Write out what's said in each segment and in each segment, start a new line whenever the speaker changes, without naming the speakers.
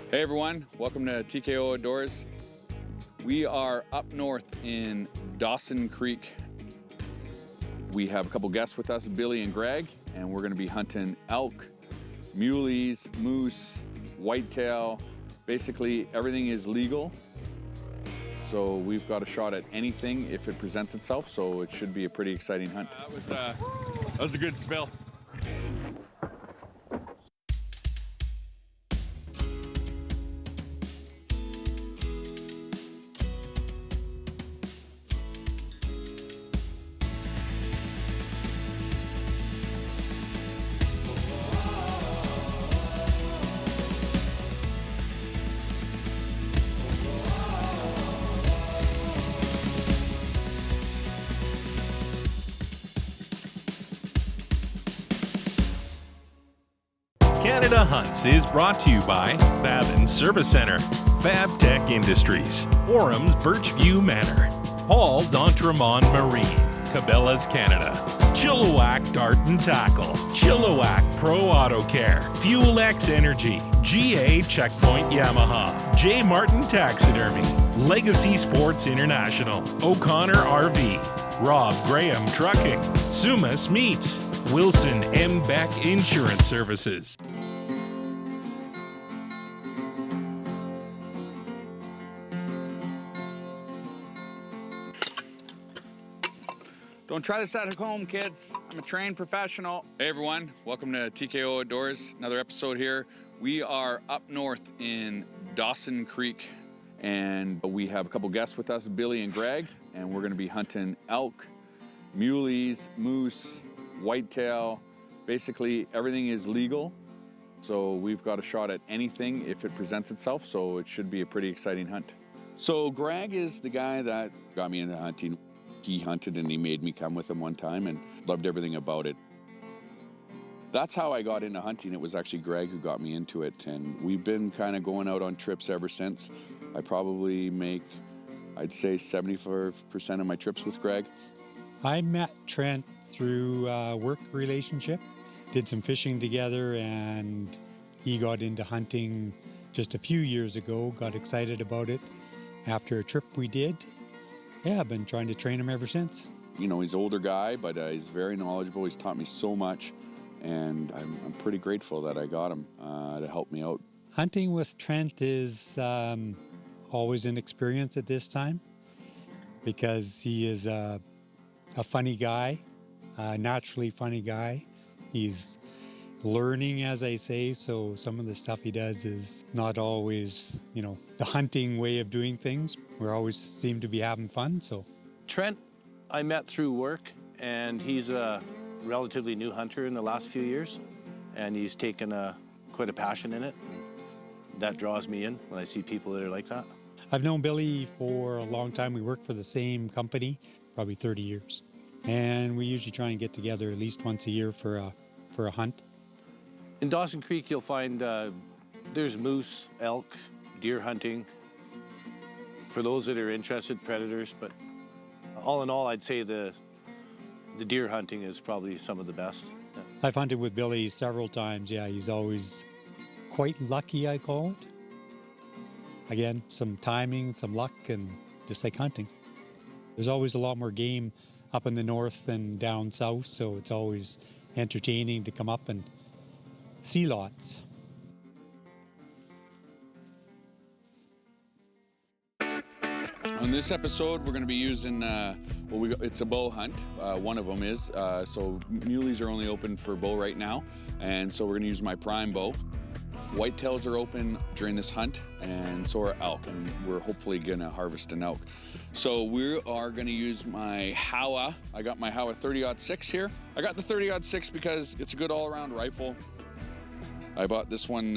Hey everyone, welcome to TKO Outdoors. We are up north in Dawson Creek. We have a couple guests with us, Billy and Greg, and we're gonna be hunting elk, muleys, moose, whitetail. Basically, everything is legal. So we've got a shot at anything if it presents itself, so it should be a pretty exciting hunt. That was a good spill.
Canada Hunts is brought to you by Babin Service Center, Fab Tech Industries, Orham's Birchview Manor, Paul d'Entremont Marine, Cabela's Canada, Chilliwack Dart and Tackle, Chilliwack Pro Auto Care, Fuel X Energy, GA Checkpoint Yamaha, J. Martin Taxidermy, Legacy Sports International, O'Connor RV, Rob Graham Trucking, Sumas Meats, Wilson M. Beck Insurance Services.
Don't try this at home, kids. I'm a trained professional. Hey everyone, welcome to TKO Outdoors, another episode here. We are up north in Dawson Creek, and we have a couple guests with us, Billy and Greg, and we're gonna be hunting elk, muleys, moose, whitetail. Basically, everything is legal. So we've got a shot at anything if it presents itself, so it should be a pretty exciting hunt. So Greg is the guy that got me into hunting. He hunted and he made me come with him one time and loved everything about it. That's how I got into hunting. It was actually Greg who got me into it, and we've been kind of going out on trips ever since. I probably make, I'd say 75% of my trips with Greg.
I met Trent through a work relationship, did some fishing together, and he got into hunting just a few years ago, got excited about it after a trip we did. Yeah, I've been trying to train him ever since.
You know, he's an older guy, but he's very knowledgeable. He's taught me so much, and I'm pretty grateful that I got him to help me out.
Hunting with Trent is always an experience at this time because he is a funny guy, a naturally funny guy. He's learning, as I say, so some of the stuff he does is not always, you know, the hunting way of doing things. We always seem to be having fun, so.
Trent, I met through work, and he's a relatively new hunter in the last few years, and he's taken quite a passion in it. That draws me in when I see people that are like that.
I've known Billy for a long time. We work for the same company, probably 30 years. And we usually try and get together at least once a year for a hunt.
In Dawson Creek, you'll find there's moose, elk, deer hunting. For those that are interested, predators, but all in all, I'd say the deer hunting is probably some of the best. Yeah.
I've hunted with Billy several times. Yeah, he's always quite lucky, I call it. Again, some timing, some luck, and just like hunting. There's always a lot more game up in the north than down south, so it's always entertaining to come up and see lots.
On this episode, we're going to be using, it's a bow hunt. One of them is. So muleys are only open for bow right now, and so we're going to use my prime bow. Whitetails are open during this hunt, and so are elk, and we're hopefully going to harvest an elk. So we are going to use my Howa. I got my Howa 30-06 here. I got the 30-06 because it's a good all-around rifle. I bought this one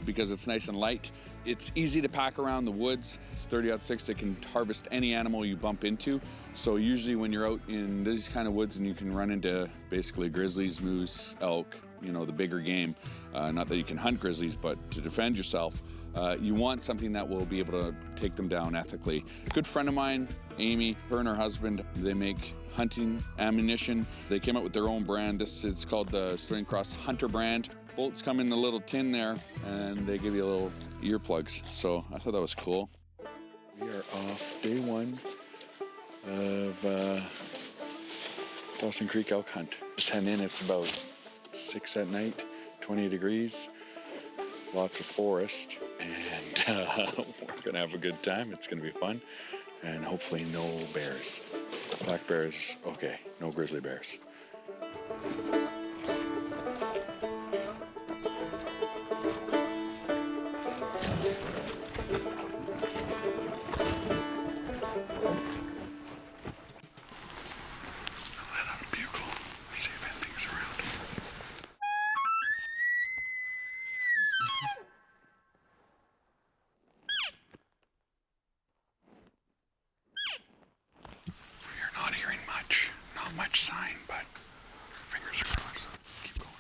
because it's nice and light. It's easy to pack around the woods. It's 30-06, it can harvest any animal you bump into. So usually when you're out in these kind of woods and you can run into basically grizzlies, moose, elk, you know, the bigger game. Not that you can hunt grizzlies, but to defend yourself, you want something that will be able to take them down ethically. A good friend of mine, Amy, her and her husband, they make hunting ammunition. They came up with their own brand. It's called the String Cross Hunter brand. Bolts come in the little tin there, and they give you little earplugs. So I thought that was cool. We are off day one of Dawson Creek elk hunt. Just heading in. It's about 6 at night, 20 degrees, lots of forest, and we're gonna have a good time. It's gonna be fun, and hopefully no bears. Black bears, okay, no grizzly bears. Sign, but fingers crossed. Keep going.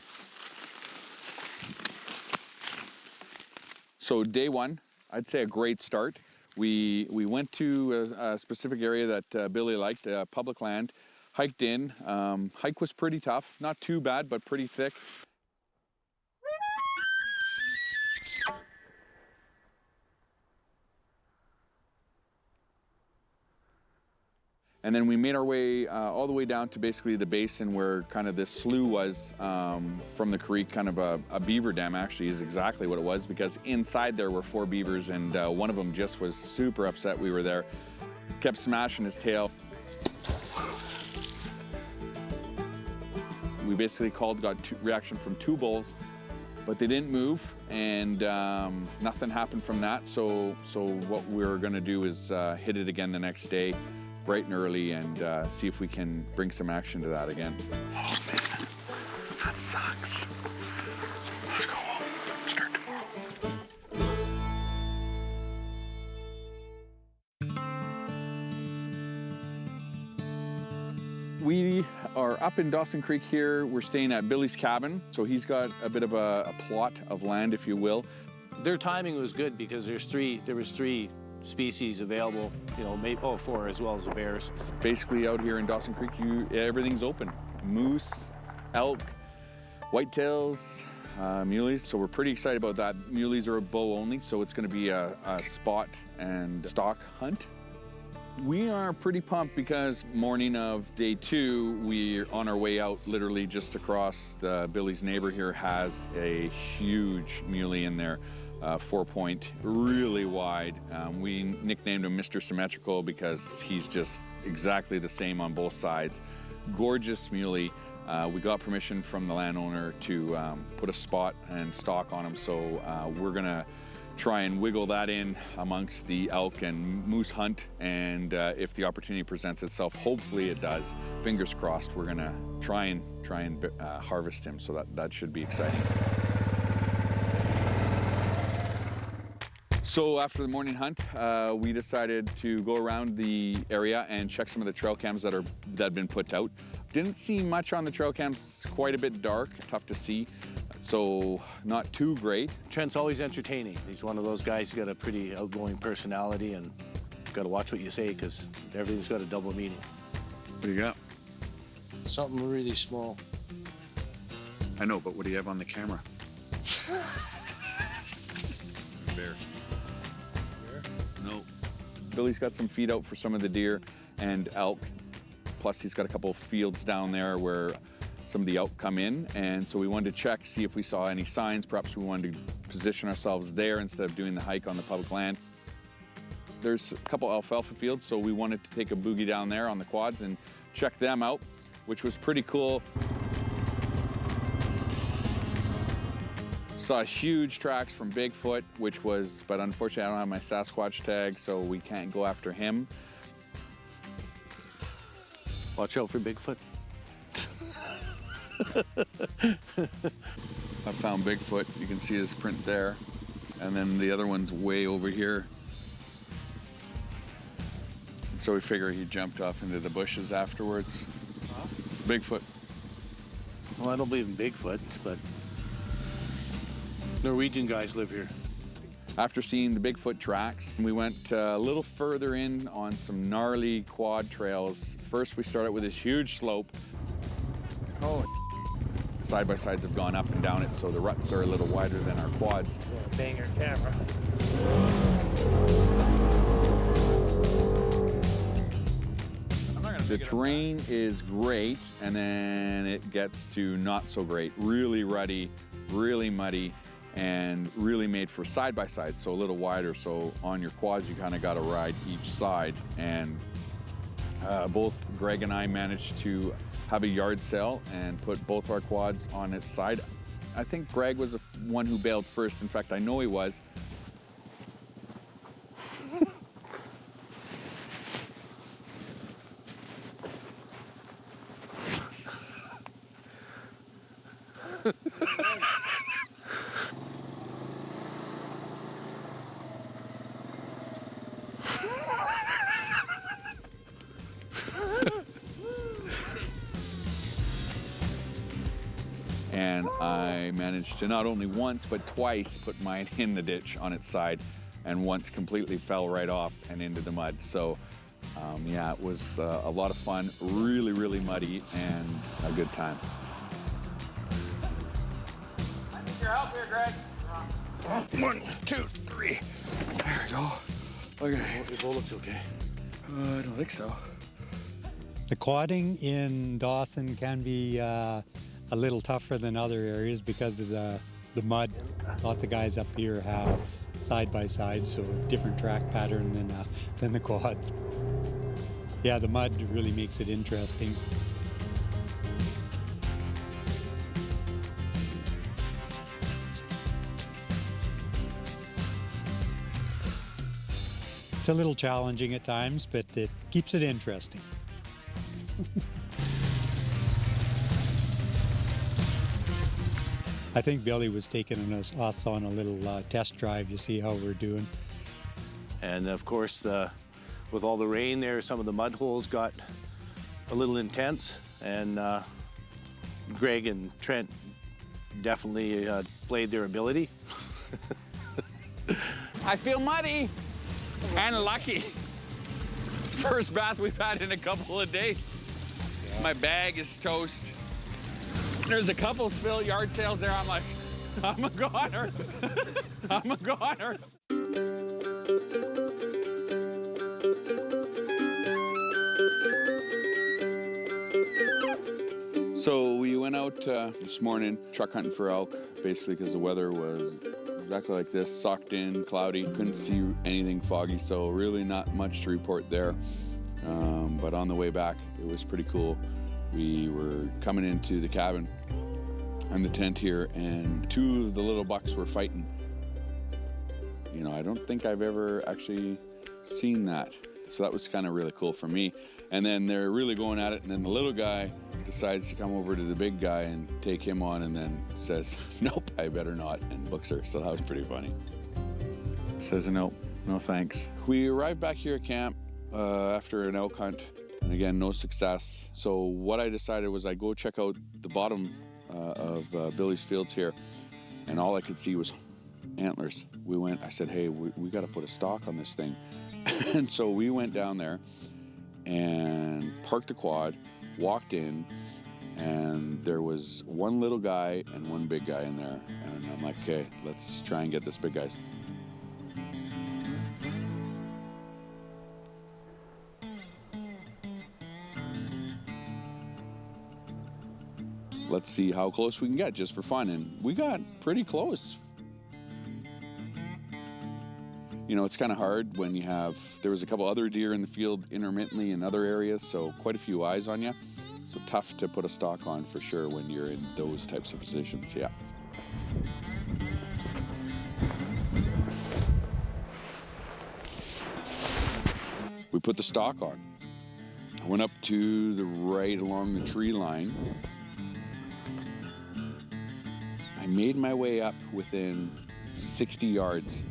So day one, I'd say a great start. We went to a specific area that Billy liked, public land, hiked in. Hike was pretty tough, not too bad, but pretty thick. And then we made our way all the way down to basically the basin where kind of this slough was from the creek. Kind of a beaver dam actually is exactly what it was, because inside there were 4 beavers, and one of them just was super upset we were there. Kept smashing his tail. We basically got reaction from 2 bulls, but they didn't move, and nothing happened from that. So what we're gonna do is hit it again the next day, bright and early, and see if we can bring some action to that again. Oh man, that sucks. Let's go home. Start tomorrow. We are up in Dawson Creek here. We're staying at Billy's cabin. So he's got a bit of a plot of land, if you will.
Their timing was good because there was three species available, you know, 4 as well as the bears.
Basically out here in Dawson Creek, everything's open. Moose, elk, whitetails, muleys. So we're pretty excited about that. Muleys are a bow only, so it's gonna be a spot and stalk hunt. We are pretty pumped because morning of day 2, we're on our way out. Literally just across Billy's neighbor here has a huge muley in there. 4-point, really wide. We nicknamed him Mr. Symmetrical because he's just exactly the same on both sides. Gorgeous muley. We got permission from the landowner to put a spot and stalk on him, so we're gonna try and wiggle that in amongst the elk and moose hunt, and if the opportunity presents itself, hopefully it does. Fingers crossed, we're gonna try and harvest him, so that should be exciting. So after the morning hunt, we decided to go around the area and check some of the trail cams that have been put out. Didn't see much on the trail cams, quite a bit dark, tough to see, so not too great.
Trent's always entertaining. He's one of those guys who's got a pretty outgoing personality, and got to watch what you say because everything's got a double meaning.
What do you got?
Something really small.
I know, but what do you have on the camera? Bear. No. Billy's got some feed out for some of the deer and elk. Plus he's got a couple of fields down there where some of the elk come in. And so we wanted to check, see if we saw any signs. Perhaps we wanted to position ourselves there instead of doing the hike on the public land. There's a couple alfalfa fields, so we wanted to take a boogie down there on the quads and check them out, which was pretty cool. Saw huge tracks from Bigfoot, but unfortunately I don't have my Sasquatch tag, so we can't go after him.
Watch out for Bigfoot.
I found Bigfoot. You can see his print there. And then the other one's way over here. So we figure he jumped off into the bushes afterwards. Huh? Bigfoot.
Well, I don't believe in Bigfoot, but Norwegian guys live here.
After seeing the Bigfoot tracks, we went a little further in on some gnarly quad trails. First, we started with this huge slope. Oh, side-by-sides have gone up and down it, so the ruts are a little wider than our quads.
Bang your camera.
The terrain is great, and then it gets to not so great. Really rutty, really muddy, and really made for side-by-side, so a little wider. So on your quads, you kind of got to ride each side. And both Greg and I managed to have a yard sale and put both our quads on its side. I think Greg was the one who bailed first. In fact, I know he was. And I managed to not only once, but twice put mine in the ditch on its side, and once completely fell right off and into the mud. So yeah, it was a lot of fun, really, really muddy, and a good time. I need your help here, Greg. 1, 2, 3. There we go. Okay.
Your bowl looks okay.
I don't think so.
The quadding in Dawson can be a little tougher than other areas because of the mud. Lots of guys up here have side-by-side, so different track pattern than the quads. Yeah, the mud really makes it interesting. It's a little challenging at times, but it keeps it interesting. I think Billy was taking us on a little test drive to see how we're doing.
And of course, with all the rain there, some of the mud holes got a little intense, and Greg and Trent definitely played their ability.
I feel muddy and lucky. First bath we've had in a couple of days. Yeah. My bag is toast. There's a couple spill yard sales there. I'm like, I'm a goner. I'm a goner. So we went out this morning truck hunting for elk, basically because the weather was exactly like this, socked in, cloudy, couldn't see anything foggy, so really not much to report there. But on the way back, it was pretty cool. We were coming into the cabin and the tent here, and 2 of the little bucks were fighting. You know, I don't think I've ever actually seen that. So that was kind of really cool for me. And then they're really going at it, and then the little guy decides to come over to the big guy and take him on, and then says, nope, I better not, and books her. So that was pretty funny. Says, nope, no thanks. We arrived back here at camp after an elk hunt, and again, no success. So what I decided was I'd go check out the bottom of Billy's fields here, and all I could see was antlers. I said, hey, we got to put a stalk on this thing. And so we went down there and parked the quad, walked in, and there was one little guy and one big guy in there. And I'm like, okay, let's try and get this big guy's. Let's see how close we can get just for fun. And we got pretty close. You know, it's kind of hard when there was a couple other deer in the field intermittently in other areas, so quite a few eyes on you. So tough to put a stalk on for sure when you're in those types of positions, yeah. We put the stalk on. I went up to the right along the tree line. I made my way up within 60 yards.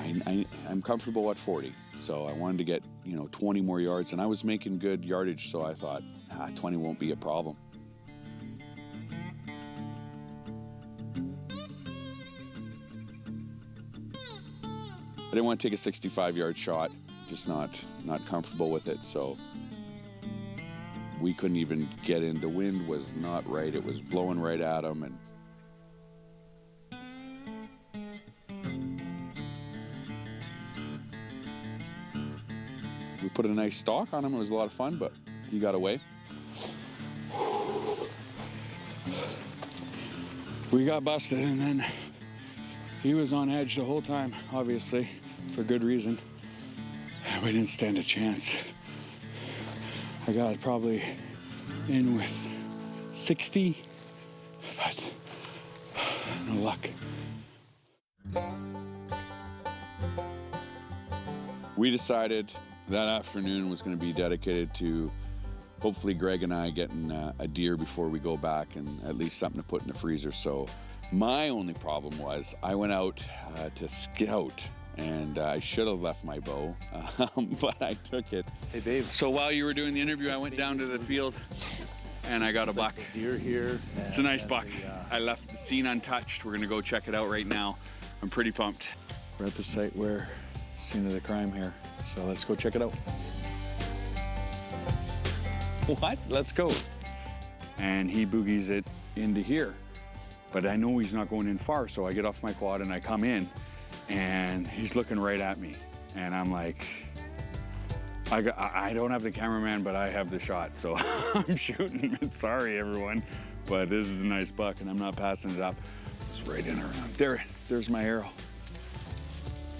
And I'm comfortable at 40, so I wanted to get 20 more yards, and I was making good yardage, so I thought 20 won't be a problem. I didn't want to take a 65-yard shot, just not comfortable with it. So we couldn't even get in. The wind was not right. It was blowing right at him. And we put a nice stalk on him. It was a lot of fun, but he got away. We got busted, and then he was on edge the whole time, obviously, for good reason. We didn't stand a chance. I got probably in with 60, but no luck. We decided that afternoon was going to be dedicated to hopefully Greg and I getting a deer before we go back, and at least something to put in the freezer. So my only problem was I went out to scout, and I should have left my bow, but I took it.
Hey, babe.
So while you were doing the interview, I went down to the field and I got a buck.
Deer here.
It's a nice buck. I left the scene untouched. We're gonna go check it out right now. I'm pretty pumped. We're at the site where scene of the crime here. So let's go check it out. What? Let's go. And he boogies it into here. But I know he's not going in far, so I get off my quad and I come in, and he's looking right at me. And I'm like, I don't have the cameraman, but I have the shot, so I'm shooting. Sorry, everyone, but this is a nice buck, and I'm not passing it up. It's right in around. There's my arrow.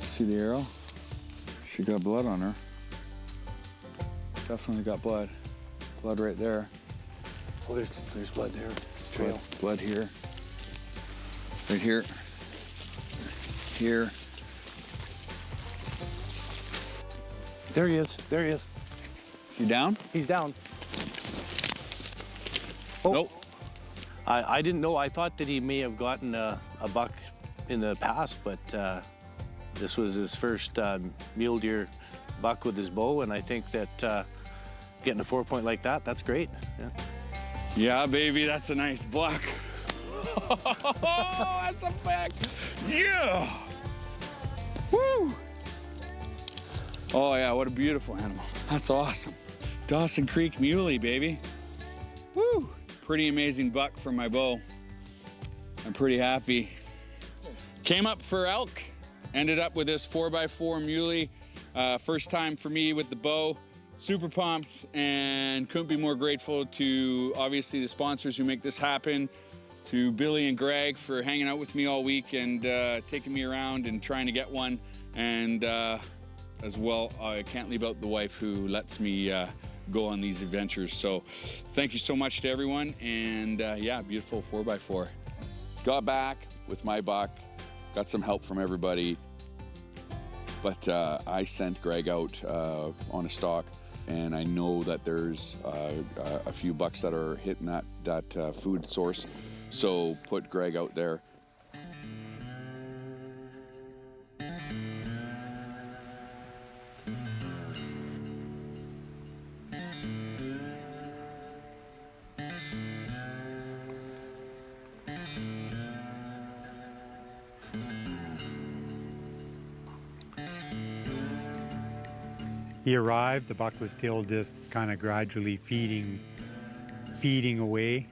See the arrow? She got blood on her. Definitely got blood. Blood right there.
Oh, there's blood there. Trail.
Blood here. Right here. Here.
There he is. There he is.
You down?
He's down. Oh.
Nope.
I didn't know. I thought that he may have gotten a buck in the past, but this was his first mule deer buck with his bow, and I think that getting a 4-point like that, that's great.
Yeah, baby, that's a nice buck. Oh, that's a fact. Yeah. Woo. Oh yeah, what a beautiful animal. That's awesome. Dawson Creek Muley, baby. Woo. Pretty amazing buck for my bow. I'm pretty happy. Came up for elk. Ended up with this 4x4 Muley. First time for me with the bow. Super pumped, and couldn't be more grateful to obviously the sponsors who make this happen, to Billy and Greg for hanging out with me all week and taking me around and trying to get one, and as well, I can't leave out the wife who lets me go on these adventures. So thank you so much to everyone, and yeah, beautiful 4x4. Got back with my buck, got some help from everybody, but I sent Greg out on a stalk, and I know that there's a few bucks that are hitting that food source, so put Greg out there.
He arrived, the buck was still just kind of gradually feeding away.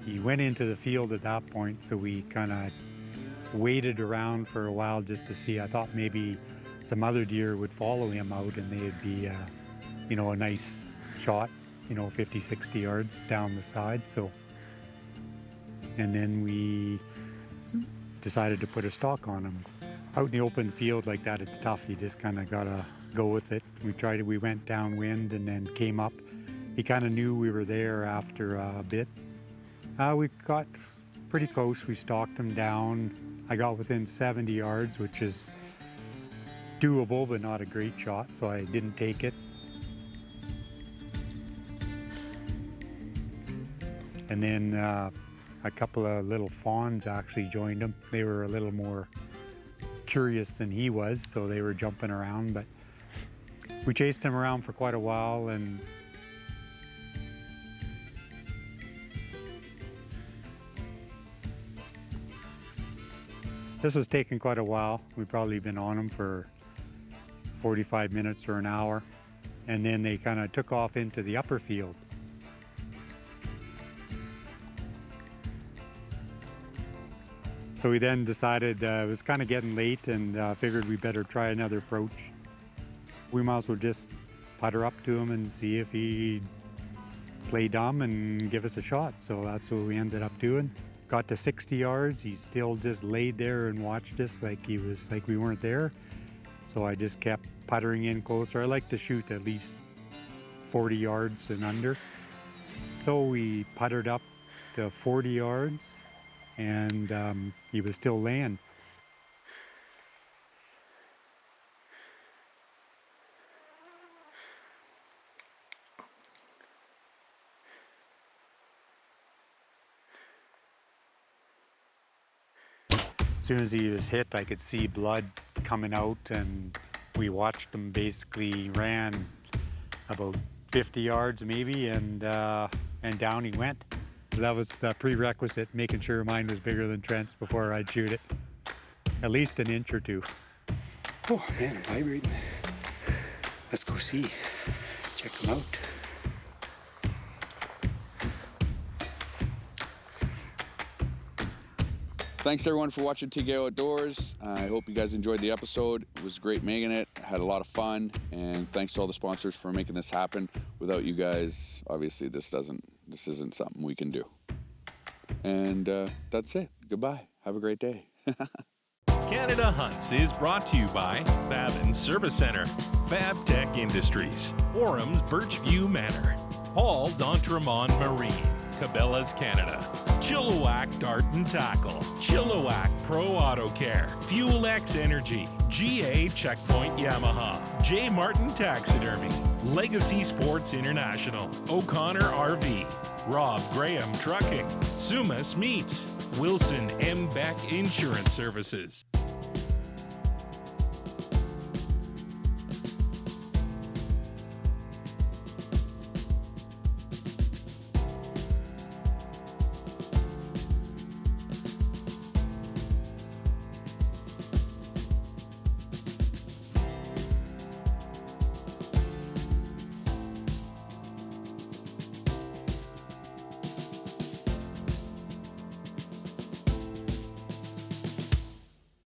He went into the field at that point, so we kind of waited around for a while just to see. I thought maybe some other deer would follow him out and they'd be, you know, a nice shot, you know, 50, 60 yards down the side. So, and then we decided to put a stalk on him. Out in the open field like that, it's tough. You just kind of gotta go with it. We went downwind and then came up. He kind of knew we were there after a bit. We got pretty close. We stalked him down. I got within 70 yards, which is doable, but not a great shot, so I didn't take it. And then a couple of little fawns actually joined him. They were a little more curious than he was, so they were jumping around, but we chased him around for quite a while, and this was taking quite a while. We've probably been on him for 45 minutes or an hour, and then they kind of took off into the upper field. So we then decided it was kind of getting late and figured we better try another approach. We might as well just putter up to him and see if he'd play dumb and give us a shot. So that's what we ended up doing. Got to 60 yards. He still just laid there and watched us like we weren't there. So I just kept puttering in closer. I like to shoot at least 40 yards and under. So we puttered up to 40 yards and he was still laying. As soon as he was hit, I could see blood coming out, and we watched him basically ran about 50 yards maybe, and down he went. So that was the prerequisite, making sure mine was bigger than Trent's before I'd shoot it. At least an inch or two.
Oh man, I'm vibrating. Let's go see. Check him out.
Thanks everyone for watching TKO Outdoors. I hope you guys enjoyed the episode. It was great making it. Had a lot of fun, and thanks to all the sponsors for making this happen. Without you guys, obviously this isn't something we can do. And that's it. Goodbye. Have a great day.
Canada Hunts is brought to you by Behaviour Service Center, Fab Tech Industries, Orham's Birchview Manor, Paul d'Entremont Marine, Cabela's Canada, Chilliwack Dart and Tackle, Chilliwack Pro Auto Care, Fuel X Energy, GA Checkpoint Yamaha, J. Martin Taxidermy, Legacy Sports International, O'Connor RV, Rob Graham Trucking, Sumas Meats, Wilson M. Beck Insurance Services.